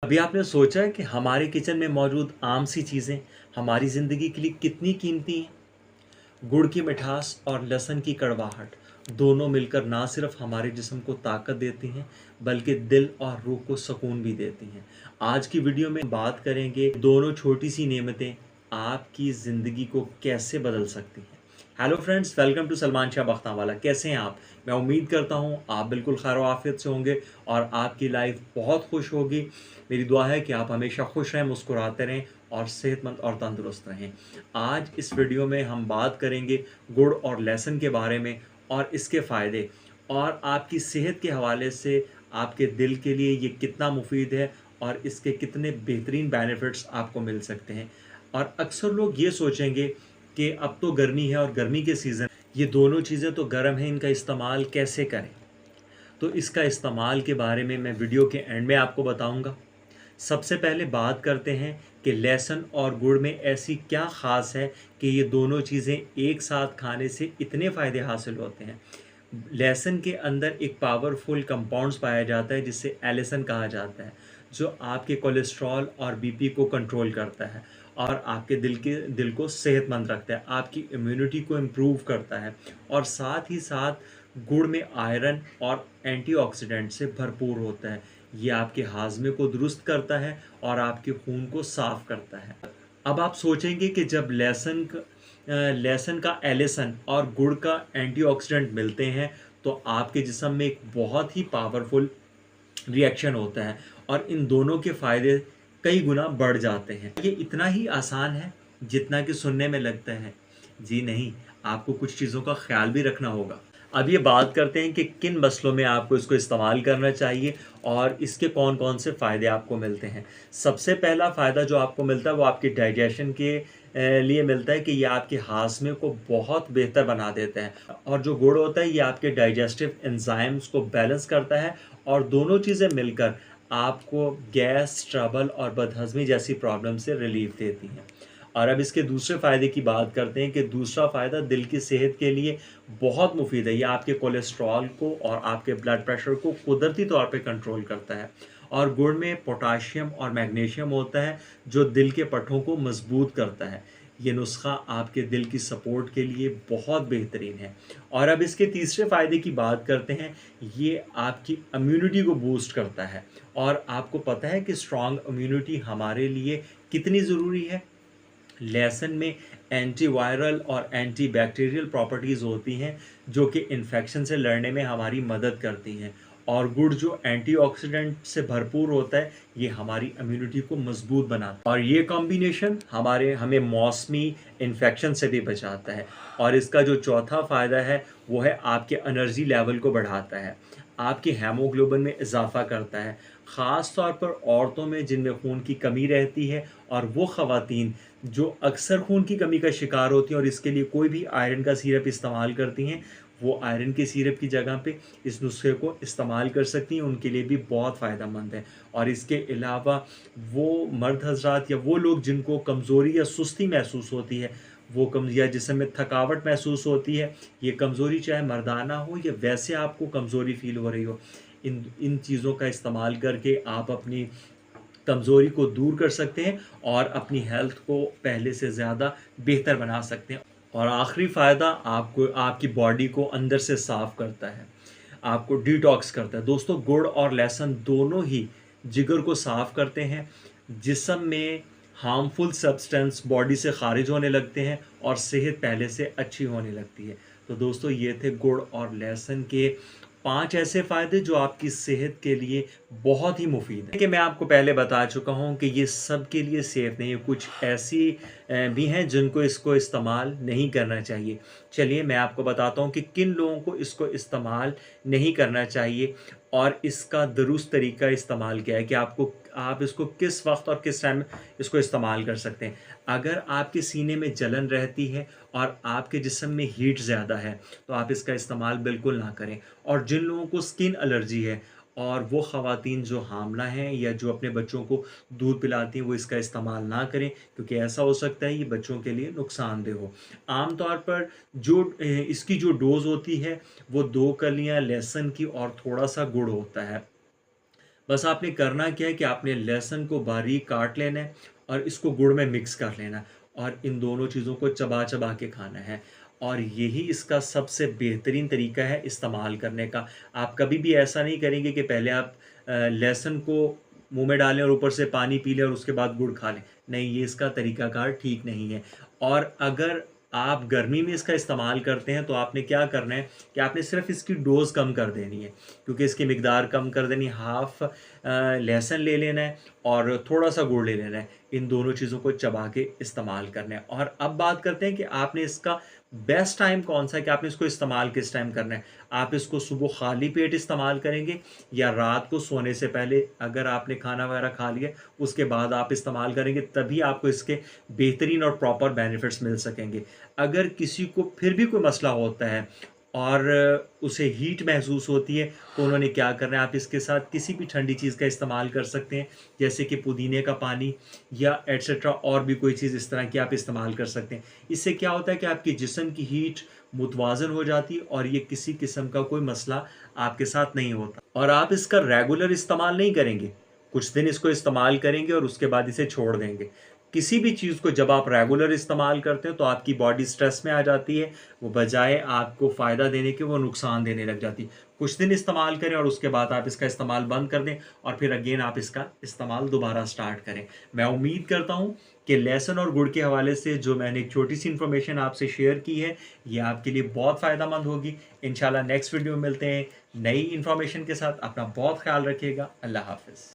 अभी आपने सोचा है कि हमारे किचन में मौजूद आम सी चीज़ें हमारी ज़िंदगी के लिए कितनी कीमती हैं। गुड़ की मिठास और लहसुन की कड़वाहट दोनों मिलकर ना सिर्फ हमारे जिस्म को ताकत देती हैं बल्कि दिल और रूह को सुकून भी देती हैं। आज की वीडियो में बात करेंगे दोनों छोटी सी नेमतें आपकी ज़िंदगी को कैसे बदल सकती हैं। Hello friends, welcome to Salman Shah Bakhtawala. कैसे हैं आप? मैं उम्मीद करता हूं आप बिल्कुल खैर आफियत से होंगे और आपकी लाइफ बहुत खुश होगी। मेरी दुआ है कि आप हमेशा खुश रहें, मुस्कुराते रहें और सेहतमंद और तंदुरुस्त रहें। आज इस वीडियो में हम बात करेंगे गुड़ और लहसुन के बारे में और इसके फ़ायदे और आपकी सेहत के हवाले से आपके दिल के लिए ये कितना मुफीद है और इसके कितने बेहतरीन बेनिफिट्स आपको मिल सकते हैं। और अक्सर लोग ये सोचेंगे कि अब तो गर्मी है और गर्मी के सीज़न ये दोनों चीज़ें तो गर्म हैं, इनका इस्तेमाल कैसे करें। तो इसका इस्तेमाल के बारे में मैं वीडियो के एंड में आपको बताऊंगा। सबसे पहले बात करते हैं कि लहसुन और गुड़ में ऐसी क्या ख़ास है कि ये दोनों चीज़ें एक साथ खाने से इतने फ़ायदे हासिल होते हैं। लहसुन के अंदर एक पावरफुल कंपाउंड्स पाया जाता है जिसे एलिसन कहा जाता है, जो आपके कोलेस्ट्रॉल और बीपी को कंट्रोल करता है और आपके दिल को सेहतमंद रखता है, आपकी इम्यूनिटी को इम्प्रूव करता है और साथ ही साथ गुड़ में आयरन और एंटीऑक्सीडेंट से भरपूर होता है। ये आपके हाजमे को दुरुस्त करता है और आपके खून को साफ करता है। अब आप सोचेंगे कि जब लहसुन का एलिसन और गुड़ का एंटीऑक्सीडेंट मिलते हैं तो आपके जिस्म में एक बहुत ही पावरफुल रिएक्शन होता है और इन दोनों के फ़ायदे कई गुना बढ़ जाते हैं। ये इतना ही आसान है जितना कि सुनने में लगता है। जी नहीं, आपको कुछ चीज़ों का ख्याल भी रखना होगा। अब ये बात करते हैं कि किन मसलों में आपको इसको इस्तेमाल करना चाहिए और इसके कौन कौन से फ़ायदे आपको मिलते हैं। सबसे पहला फ़ायदा जो आपको मिलता है वो आपके डाइजेशन के लिए मिलता है कि ये आपके हाजमे को बहुत बेहतर बना देता है और जो गुड़ होता है ये आपके डाइजेस्टिव एंजाइम्स को बैलेंस करता है और दोनों चीज़ें मिलकर आपको गैस, ट्रबल और बदहज़मी जैसी प्रॉब्लम से रिलीफ देती हैं। और अब इसके दूसरे फ़ायदे की बात करते हैं कि दूसरा फ़ायदा दिल की सेहत के लिए बहुत मुफीद है। ये आपके कोलेस्ट्रॉल को और आपके ब्लड प्रेशर को कुदरती तौर पे कंट्रोल करता है और गुड़ में पोटाशियम और मैग्नीशियम होता है जो दिल के पट्टों को मजबूत करता है। ये नुस्खा आपके दिल की सपोर्ट के लिए बहुत बेहतरीन है। और अब इसके तीसरे फ़ायदे की बात करते हैं। ये आपकी इम्यूनिटी को बूस्ट करता है और आपको पता है कि स्ट्रॉन्ग इम्यूनिटी हमारे लिए कितनी ज़रूरी है। लहसुन में एंटीवायरल और एंटीबैक्टीरियल प्रॉपर्टीज़ होती हैं जो कि इन्फेक्शन से लड़ने में हमारी मदद करती हैं और गुड़ जो एंटीऑक्सीडेंट से भरपूर होता है ये हमारी इम्यूनिटी को मजबूत बनाता है और ये कॉम्बिनेशन हमें मौसमी इन्फेक्शन से भी बचाता है। और इसका जो चौथा फ़ायदा है वो है आपके एनर्जी लेवल को बढ़ाता है, आपके हेमोग्लोबिन में इजाफा करता है, ख़ास तौर पर औरतों में जिनमें खून की कमी रहती है और वो ख़वातीन जो अक्सर खून की कमी का शिकार होती हैं और इसके लिए कोई भी आयरन का सिरप इस्तेमाल करती हैं, वो आयरन के सिरप की जगह पे इस नुस्खे को इस्तेमाल कर सकती हैं, उनके लिए भी बहुत फ़ायदेमंद है। और इसके अलावा वो मर्द हज़रात या वो लोग जिनको कमज़ोरी या सुस्ती महसूस होती है, वो कम या जिस्म में थकावट महसूस होती है, ये कमज़ोरी चाहे मर्दाना हो या वैसे आपको कमज़ोरी फ़ील हो रही हो, इन इन चीज़ों का इस्तेमाल करके आप अपनी कमज़ोरी को दूर कर सकते हैं और अपनी हेल्थ को पहले से ज़्यादा बेहतर बना सकते हैं। और आखिरी फ़ायदा आपको आपकी बॉडी को अंदर से साफ़ करता है, आपको डिटॉक्स करता है। दोस्तों, गुड़ और लहसुन दोनों ही जिगर को साफ़ करते हैं, जिस्म में हार्मफुल सब्सटेंस बॉडी से खारिज होने लगते हैं और सेहत पहले से अच्छी होने लगती है। तो दोस्तों, ये थे गुड़ और लहसुन के 5 ऐसे फ़ायदे जो आपकी सेहत के लिए बहुत ही मुफीद हैं। कि मैं आपको पहले बता चुका हूँ कि ये सब के लिए सेफ़ नहीं है, कुछ ऐसी भी हैं जिनको इसको इस्तेमाल नहीं करना चाहिए। चलिए मैं आपको बताता हूँ कि किन लोगों को इसको इस्तेमाल नहीं करना चाहिए और इसका दुरुस्त तरीका इस्तेमाल क्या है कि आप इसको किस वक्त और किस टाइम इसको इस्तेमाल कर सकते हैं। अगर आपके सीने में जलन रहती है और आपके जिस्म में हीट ज़्यादा है तो आप इसका इस्तेमाल बिल्कुल ना करें। और जिन लोगों को स्किन एलर्जी है और वो ख़वातीन जो हामला हैं या जो अपने बच्चों को दूध पिलाती हैं वो इसका इस्तेमाल ना करें, क्योंकि ऐसा हो सकता है ये बच्चों के लिए नुकसानदेह हो। आम तौर पर इसकी जो डोज़ होती है वो 2 कलियां लहसुन की और थोड़ा सा गुड़ होता है। बस आपने करना क्या है कि आपने लहसुन को बारीक काट लेना है और इसको गुड़ में मिक्स कर लेना है और इन दोनों चीज़ों को चबा-चबा के खाना है और यही इसका सबसे बेहतरीन तरीका है इस्तेमाल करने का। आप कभी भी ऐसा नहीं करेंगे कि पहले आप लहसुन को मुँह में डालें और ऊपर से पानी पी लें और उसके बाद गुड़ खा लें। नहीं, ये इसका तरीकाकार ठीक नहीं है और अगर आप गर्मी में इसका इस्तेमाल करते हैं तो आपने क्या करना है कि आपने सिर्फ़ इसकी डोज़ कम कर देनी है, क्योंकि इसकी मिकदार कम कर देनी है। हाफ़ लहसुन ले लेना है और थोड़ा-सा गुड़ ले लेना है। इन दोनों चीज़ों को चबा के इस्तेमाल करना है और अब बात करते हैं कि आपने इसका बेस्ट टाइम कौन-सा है कि आपने इसको इस्तेमाल किस टाइम करना है। आप इसको सुबह खाली पेट इस्तेमाल करेंगे या रात को सोने से पहले अगर आपने खाना वगैरह खा लिया, उसके बाद आप इस्तेमाल करेंगे, तभी आपको इसके बेहतरीन और प्रॉपर बेनिफिट्स मिल सकेंगे। अगर किसी को फिर भी कोई मसला होता है और उसे हीट महसूस होती है, तो उन्होंने क्या करना है, आप इसके साथ किसी भी ठंडी चीज़ का इस्तेमाल कर सकते हैं, जैसे कि पुदीने का पानी या एटसेट्रा और भी कोई चीज़ इस तरह की आप इस्तेमाल कर सकते हैं। इससे क्या होता है कि आपके जिस्म की हीट मुतवाज़न हो जाती है और ये किसी किस्म का कोई मसला आपके साथ नहीं होता और आप इसका रेगुलर इस्तेमाल नहीं करेंगे। कुछ दिन इसको इस्तेमाल करेंगे और उसके बाद इसे छोड़ देंगे। किसी भी चीज़ को जब आप रेगुलर इस्तेमाल करते हैं तो आपकी बॉडी स्ट्रेस में आ जाती है, वो बजाय आपको फ़ायदा देने के वो नुकसान देने लग जाती है। कुछ दिन इस्तेमाल करें और उसके बाद आप इसका इस्तेमाल बंद कर दें और फिर अगेन आप इसका इस्तेमाल दोबारा स्टार्ट करें। मैं उम्मीद करता हूँ कि लहसुन और गुड़ के हवाले से जो मैंने एक छोटी-सी इन्फॉर्मेशन आपसे शेयर की है, ये आपके लिए बहुत फ़ायदेमंद होगी। इंशाल्लाह नेक्स्ट वीडियो में मिलते हैं नई इन्फॉर्मेशन के साथ। अपना बहुत ख़्याल रखिएगा। अल्लाह हाफ़िज़।